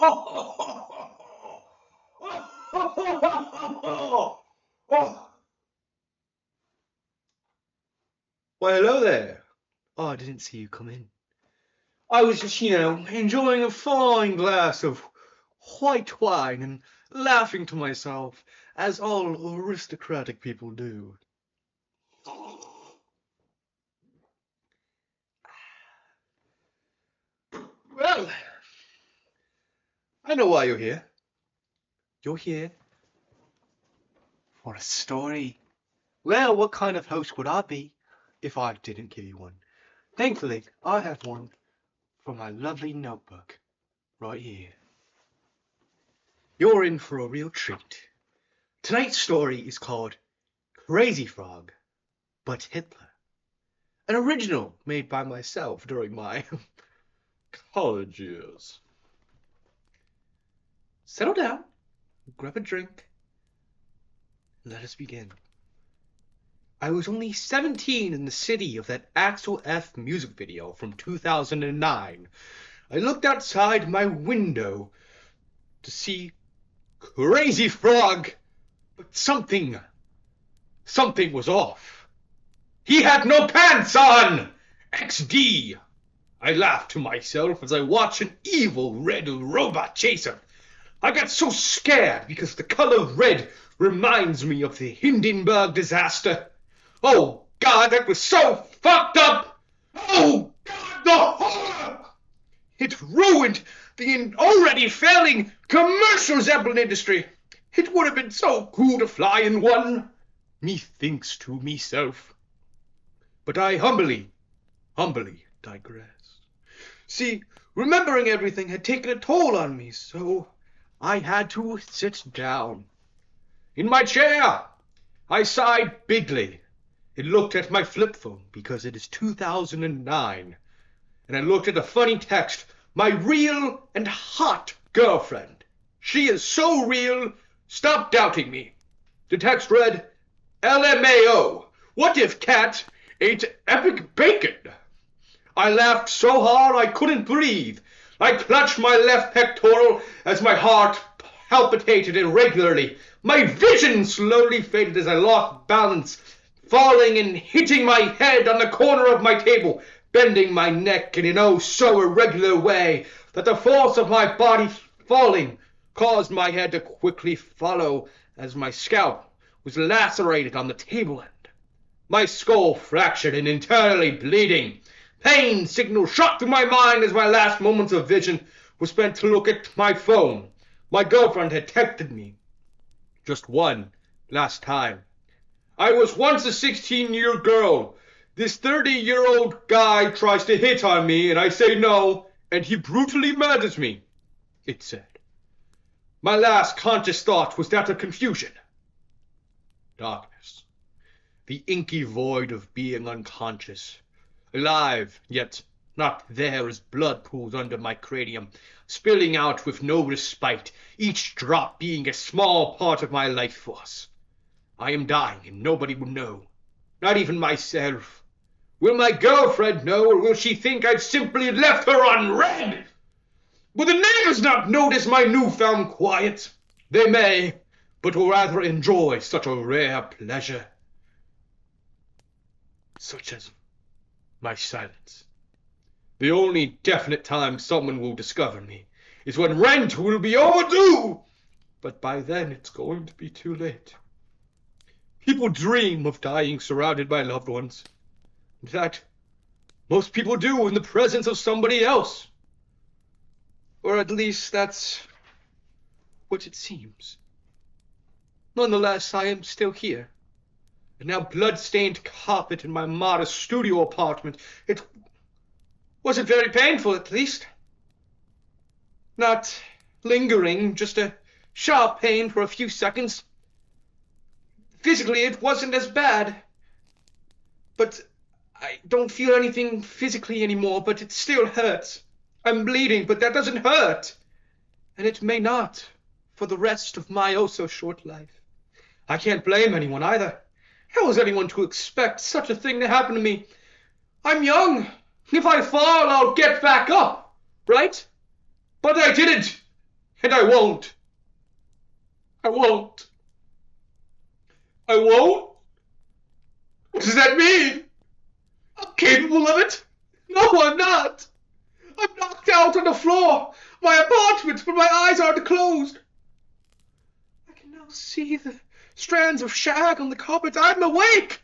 Why, hello there. Oh, I didn't see you come in. I was just, enjoying a fine glass of white wine and laughing to myself, as all aristocratic people do. Well, I know why you're here. You're here for a story. Well, what kind of host would I be if I didn't give you one? Thankfully, I have one from my lovely notebook right here. You're in for a real treat. Tonight's story is called Crazy Frog, but Hitler. An original made by myself during my college years. Settle down, grab a drink, and let us begin. I was only 17 in the city of that Axel F music video from 2009. I looked outside my window to see Crazy Frog, but something was off. He had no pants on! XD! I laughed to myself as I watched an evil red robot chase him. I got so scared because the color red reminds me of the Hindenburg disaster. Oh, God, that was so fucked up! Oh, God, the horror! It ruined the already failing commercial Zeppelin industry. It would have been so cool to fly in one, methinks to myself. But I humbly digress. See, remembering everything had taken a toll on me, so I had to sit down. In my chair, I sighed bigly and looked at my flip phone because it is 2009, and I looked at a funny text. My real and hot girlfriend. She is so real, stop doubting me. The text read, LMAO, what if Cat ate epic bacon? I laughed so hard I couldn't breathe. I clutched my left pectoral as my heart palpitated irregularly. My vision slowly faded as I lost balance, falling and hitting my head on the corner of my table, bending my neck in an oh so irregular way that the force of my body falling caused my head to quickly follow as my scalp was lacerated on the table end. My skull fractured and internally bleeding. Pain signals shot through my mind as my last moments of vision were spent to look at my phone. My girlfriend had texted me just one last time. I was once a 16-year girl. This 30-year-old guy tries to hit on me, and I say no, and he brutally murders me, it said. My last conscious thought was that of confusion. Darkness. The inky void of being unconscious. Alive, yet not there as blood pools under my cranium, spilling out with no respite, each drop being a small part of my life force. I am dying, and nobody will know. Not even myself. Will my girlfriend know, or will she think I've simply left her on red? Will the neighbors not notice my newfound quiet? They may, but will rather enjoy such a rare pleasure, such as my silence. The only definite time someone will discover me is when rent will be overdue, but by then it's going to be too late. People dream of dying surrounded by loved ones. In fact, most people do in the presence of somebody else. Or at least that's what it seems. Nonetheless, I am still here. And now blood-stained carpet in my modest studio apartment. It wasn't very painful, at least. Not lingering, just a sharp pain for a few seconds. Physically, it wasn't as bad. But I don't feel anything physically anymore, but it still hurts. I'm bleeding, but that doesn't hurt. And it may not for the rest of my oh-so-short life. I can't blame anyone either. How is anyone to expect such a thing to happen to me? I'm young. If I fall, I'll get back up, right? But I didn't. And I won't. I won't. I won't? What does that mean? I'm capable of it? No, I'm not. I'm knocked out on the floor. My apartment, but my eyes aren't closed. I can now see the strands of shag on the carpet. I'm awake.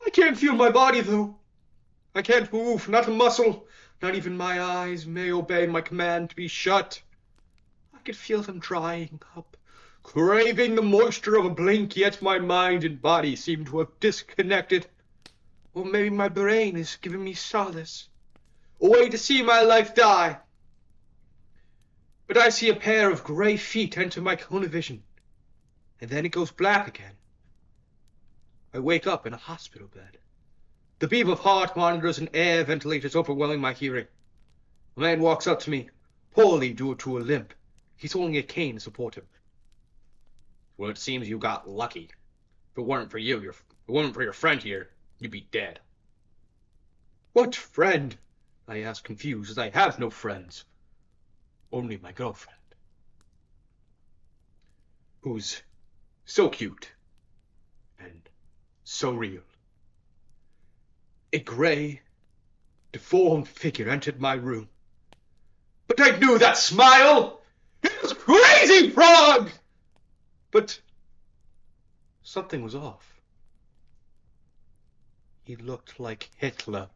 I can't feel my body, though. I can't move, not a muscle. Not even my eyes may obey my command to be shut. I could feel them drying up, craving the moisture of a blink, yet my mind and body seem to have disconnected. Or maybe my brain is giving me solace, a way to see my life die. But I see a pair of grey feet enter my cone of vision, and then it goes black again. I wake up in a hospital bed. The beam of heart monitors and air ventilators overwhelming my hearing. A man walks up to me, poorly due to a limp. He's holding a cane to support him. Well, it seems you got lucky. If it weren't for your friend here, you'd be dead. What friend? I ask, confused, as I have no friends. Only my girlfriend. Who's so cute and so real. A grey, deformed figure entered my room. But I knew that smile! It was Crazy Frog! But something was off. He looked like Hitler.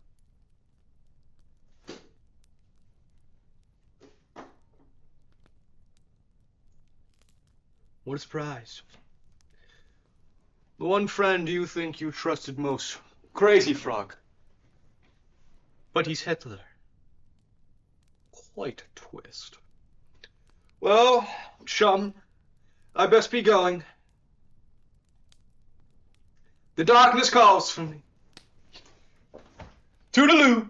What a surprise. The one friend you think you trusted most, Crazy Frog. But he's Hitler. Quite a twist. Well, chum, I best be going. The darkness calls for me. Toodaloo!